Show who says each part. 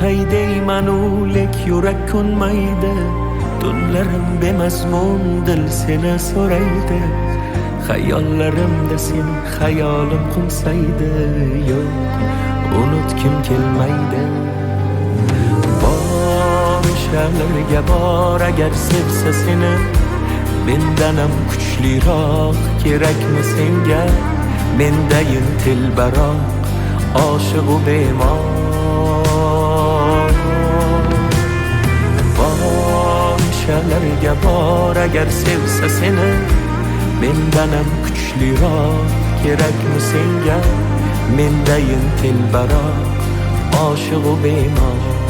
Speaker 1: haydayman o'lik yurak ko'nmaydi. Tunlarim bemazmun dil seni so'raydi. Hayollarimda sen hayolim qo'nsaydi. Yo'q, unutkim kelmaydi. Bor o'shalarga bor agar sevsa seni, mendanam kuchliroq kerakmi senga? Mendayin telbaroq oshiqu bemor. Bor o'shalarga bor agar sevsa seni, mendanam kuchliroq kerakmi senga? Mendayin telbaroq oshiqu bemor.